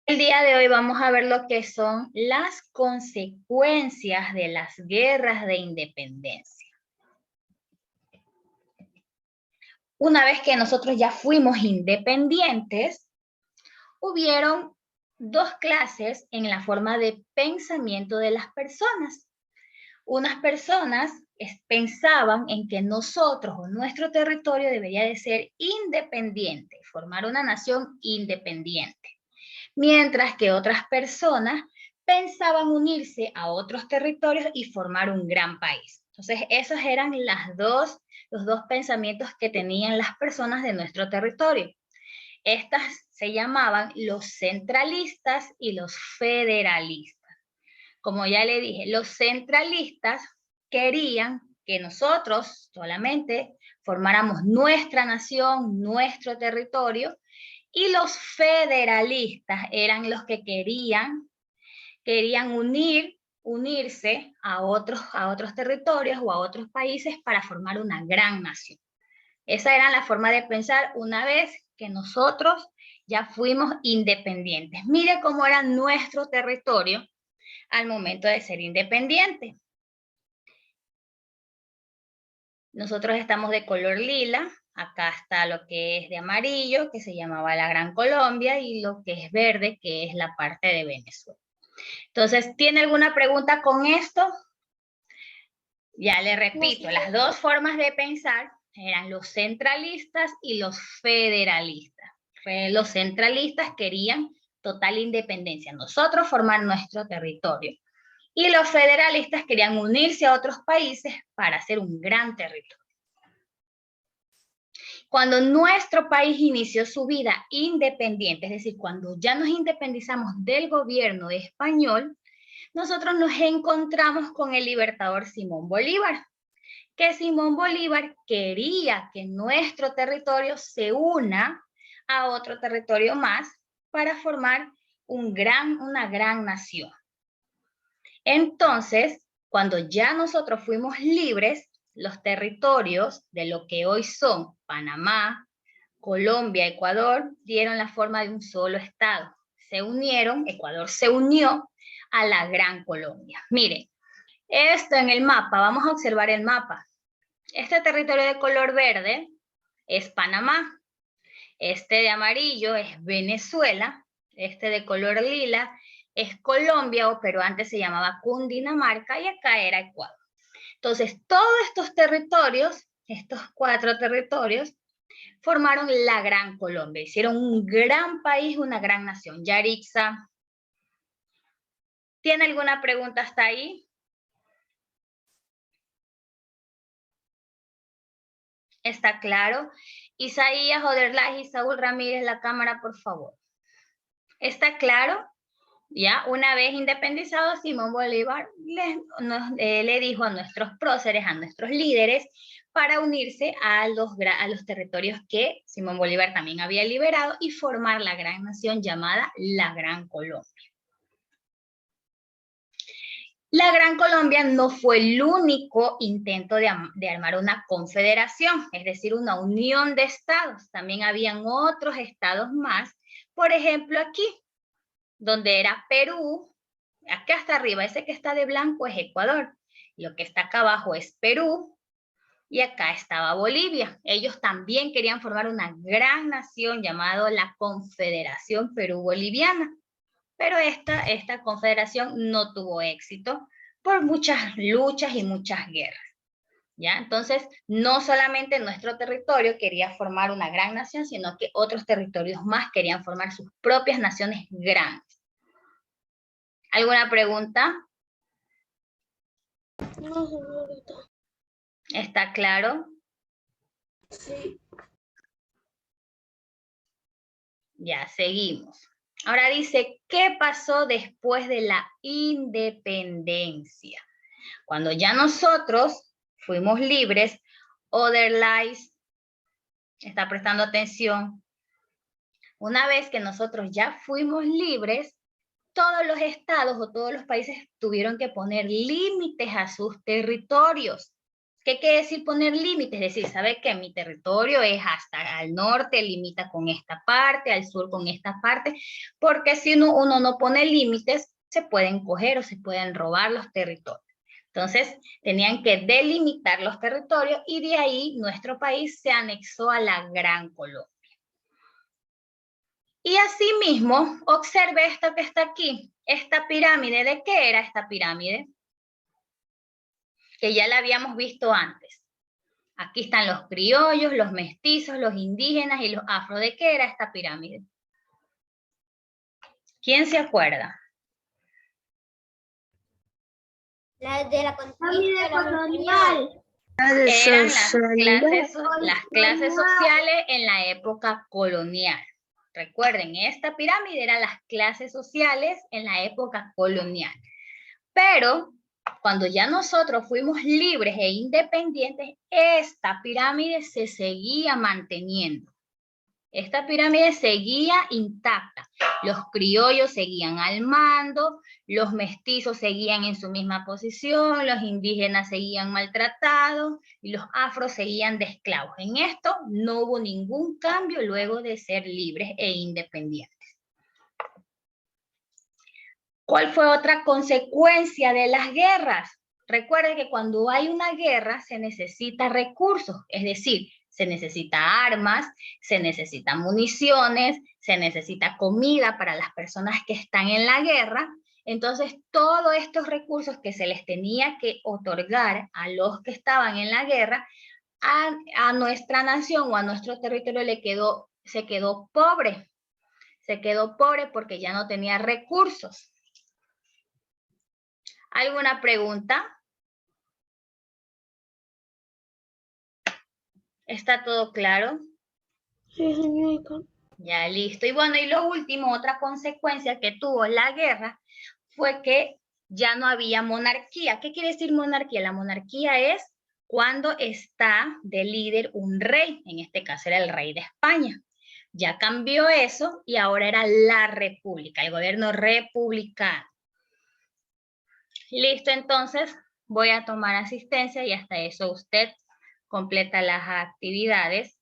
El día de hoy vamos a ver lo que son las consecuencias de las guerras de independencia. Una vez que nosotros ya fuimos independientes, hubieron dos clases en la forma de pensamiento de las personas. Unas personas pensaban en que nosotros o nuestro territorio debería de ser independiente, formar una nación independiente. Mientras que otras personas pensaban unirse a otros territorios y formar un gran país. Entonces, esos eran los dos pensamientos que tenían las personas de nuestro territorio. Estas se llamaban los centralistas y los federalistas. Como ya le dije, los centralistas querían que nosotros solamente formáramos nuestra nación, nuestro territorio, y los federalistas eran los que querían unirse a otros territorios o a otros países para formar una gran nación. Esa era la forma de pensar una vez que nosotros ya fuimos independientes. Mire cómo era nuestro territorio al momento de ser independiente. Nosotros estamos de color lila. Acá está lo que es de amarillo, que se llamaba la Gran Colombia, y lo que es verde, que es la parte de Venezuela. Entonces, ¿tiene alguna pregunta con esto? Ya le repito, las dos formas de pensar eran los centralistas y los federalistas. Los centralistas querían total independencia, nosotros formar nuestro territorio. Y los federalistas querían unirse a otros países para hacer un gran territorio. Cuando nuestro país inició su vida independiente, es decir, cuando ya nos independizamos del gobierno español, nosotros nos encontramos con el libertador Simón Bolívar, que Simón Bolívar quería que nuestro territorio se una a otro territorio más para formar una gran nación. Entonces, cuando ya nosotros fuimos libres, los territorios de lo que hoy son Panamá, Colombia, Ecuador, dieron la forma de un solo estado. Se unieron, Ecuador se unió a la Gran Colombia. Miren, esto en el mapa, vamos a observar el mapa. Este territorio de color verde es Panamá, este de amarillo es Venezuela, este de color lila es Colombia, pero antes se llamaba Cundinamarca, y acá era Ecuador. Entonces, todos estos territorios, estos 4 territorios, formaron la Gran Colombia, hicieron un gran país, una gran nación. Yarixa, ¿tiene alguna pregunta hasta ahí? ¿Está claro? Isaías, Oderlaj y Saúl Ramírez, la cámara, por favor. ¿Está claro? Ya, una vez independizado, Simón Bolívar le dijo a nuestros próceres, a nuestros líderes, para unirse a los territorios que Simón Bolívar también había liberado y formar la gran nación llamada la Gran Colombia. La Gran Colombia no fue el único intento de armar una confederación, es decir, una unión de estados. También habían otros estados más, por ejemplo aquí, donde era Perú, acá hasta arriba, ese que está de blanco es Ecuador, lo que está acá abajo es Perú, y acá estaba Bolivia. Ellos también querían formar una gran nación llamada la Confederación Perú-Boliviana, pero esta confederación no tuvo éxito por muchas luchas y muchas guerras. ¿Ya? Entonces, no solamente nuestro territorio quería formar una gran nación, sino que otros territorios más querían formar sus propias naciones grandes. ¿Alguna pregunta? No, señorita. ¿Está claro? Sí. Ya, seguimos. Ahora dice, ¿qué pasó después de la independencia? Cuando ya nosotros fuimos libres, Oderlaj, está prestando atención. Una vez que nosotros ya fuimos libres, todos los estados o todos los países tuvieron que poner límites a sus territorios. ¿Qué quiere decir poner límites? Es decir, ¿sabe qué? Mi territorio es hasta al norte, limita con esta parte, al sur con esta parte, porque si uno no pone límites, se pueden coger o se pueden robar los territorios. Entonces, tenían que delimitar los territorios y de ahí nuestro país se anexó a la Gran Colombia. Y asimismo, observe esto que está aquí. Esta pirámide, ¿de qué era esta pirámide? Que ya la habíamos visto antes. Aquí están los criollos, los mestizos, los indígenas y los afro. ¿De qué era esta pirámide? ¿Quién se acuerda? La de la pirámide colonial. Eran las clases sociales en la época colonial. Recuerden, esta pirámide eran las clases sociales en la época colonial. Pero cuando ya nosotros fuimos libres e independientes, esta pirámide se seguía manteniendo. Esta pirámide seguía intacta. Los criollos seguían al mando, los mestizos seguían en su misma posición, los indígenas seguían maltratados y los afros seguían de esclavos. En esto no hubo ningún cambio luego de ser libres e independientes. ¿Cuál fue otra consecuencia de las guerras? Recuerde que cuando hay una guerra se necesita recursos, es decir, se necesita armas, se necesita municiones, se necesita comida para las personas que están en la guerra. Entonces, todos estos recursos que se les tenía que otorgar a los que estaban en la guerra, a nuestra nación o a nuestro territorio se quedó pobre. Se quedó pobre porque ya no tenía recursos. ¿Alguna pregunta? ¿Está todo claro? Sí, señorita. Ya, listo. Y bueno, y lo último, otra consecuencia que tuvo la guerra fue que ya no había monarquía. ¿Qué quiere decir monarquía? La monarquía es cuando está de líder un rey, en este caso era el rey de España. Ya cambió eso y ahora era la república, el gobierno republicano. Listo, entonces voy a tomar asistencia y hasta eso usted completa las actividades.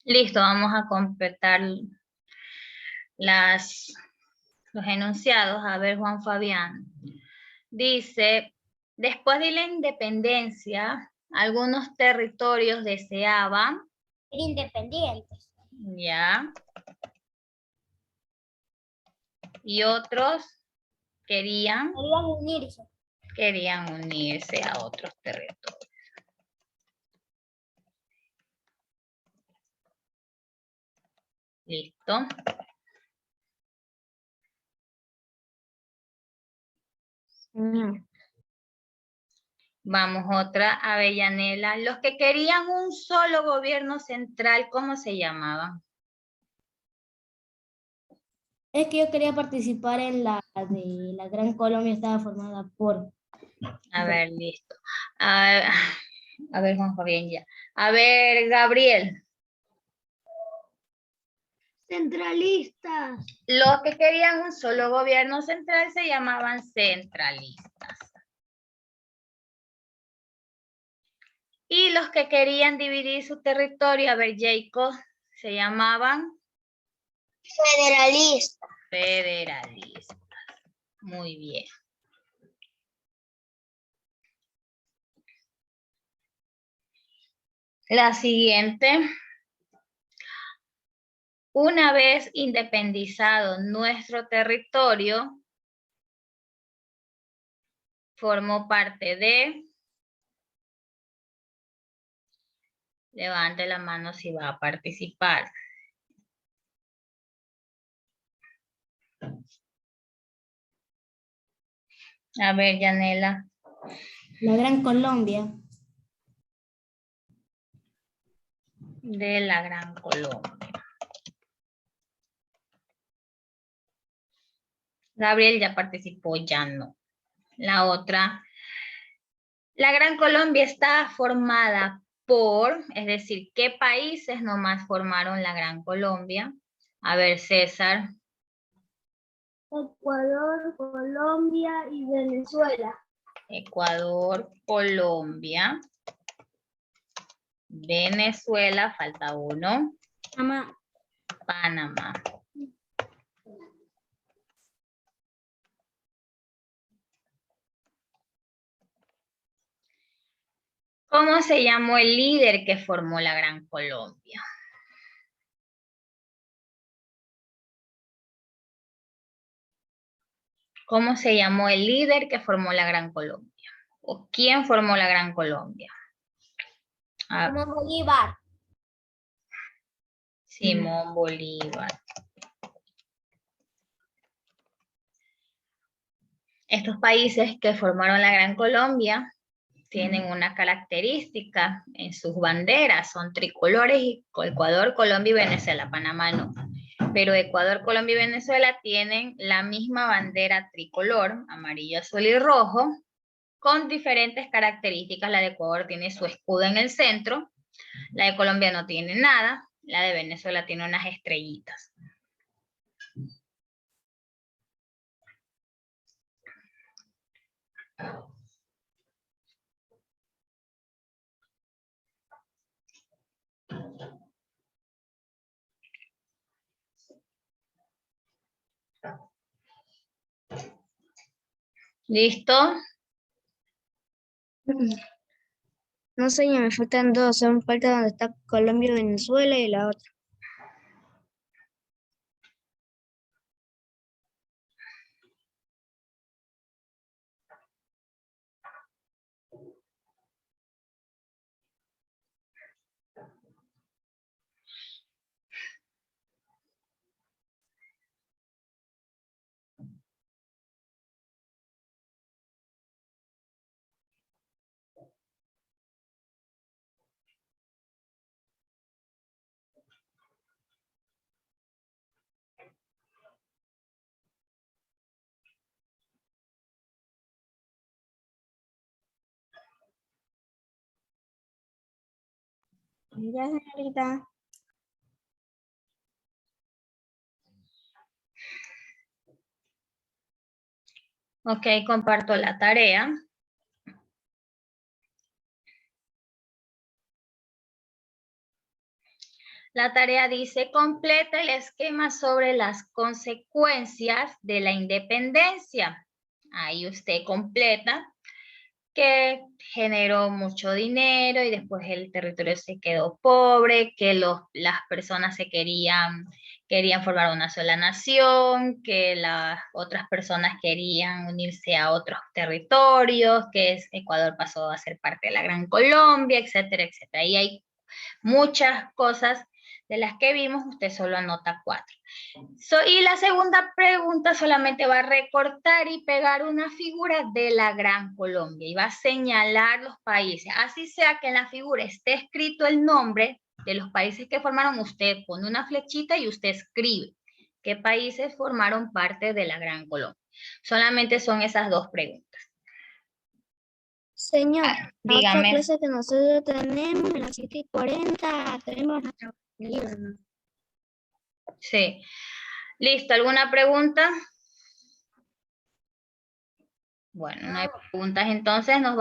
Listo, vamos a completar los enunciados. A ver, Juan Fabián. Dice, después de la independencia, algunos territorios deseaban. Independientes. Ya. Y otros querían unirse a otros territorios. Listo. Vamos, otra, Avellanela. Los que querían un solo gobierno central, ¿cómo se llamaban? Es que yo quería participar en la de la Gran Colombia, estaba formada por... A ver, listo. A ver, Juan Fabián, ya. A ver, Gabriel. Centralistas. Los que querían un solo gobierno central se llamaban centralistas. Y los que querían dividir su territorio, a ver, Jacob, se llamaban Federalistas. federalistas. Muy bien. La siguiente. Una vez independizado nuestro territorio, formó parte de... Levante la mano si va a participar. A ver, Yanela. La Gran Colombia. De la Gran Colombia. Gabriel ya participó, ya no. La otra. La Gran Colombia está formada por, es decir, ¿qué países nomás formaron la Gran Colombia? A ver, César. Ecuador, Colombia y Venezuela. Ecuador, Colombia, Venezuela, falta uno. Panamá. ¿Cómo se llamó el líder que formó la Gran Colombia? ¿Cómo se llamó el líder que formó la Gran Colombia? ¿O quién formó la Gran Colombia? Simón Bolívar. Simón Bolívar. Estos países que formaron la Gran Colombia tienen una característica en sus banderas, son tricolores, y Ecuador, Colombia y Venezuela, Panamá no. Pero Ecuador, Colombia y Venezuela tienen la misma bandera tricolor, amarillo, azul y rojo, con diferentes características. La de Ecuador tiene su escudo en el centro, la de Colombia no tiene nada, la de Venezuela tiene unas estrellitas. ¿Listo? No sé, ya me faltan dos. Aún falta donde está Colombia, Venezuela y la otra. Ya, señorita. Ok, comparto la tarea. La tarea dice, completa el esquema sobre las consecuencias de la independencia. Ahí usted completa que generó mucho dinero y después el territorio se quedó pobre, que las personas querían formar una sola nación, que las otras personas querían unirse a otros territorios, que Ecuador pasó a ser parte de la Gran Colombia, etcétera, etcétera. Ahí hay muchas cosas de las que vimos, usted solo anota 4. Y la segunda pregunta solamente va a recortar y pegar una figura de la Gran Colombia y va a señalar los países. Así sea que en la figura esté escrito el nombre de los países que formaron, usted pone una flechita y usted escribe qué países formaron parte de la Gran Colombia. Solamente son esas dos preguntas. Señor, la otra Dígame. clase que nosotros tenemos, a las 7:40, tenemos nuestra libro, ¿no? Sí. ¿Listo? ¿Alguna pregunta? Bueno, no hay preguntas, entonces nos vamos.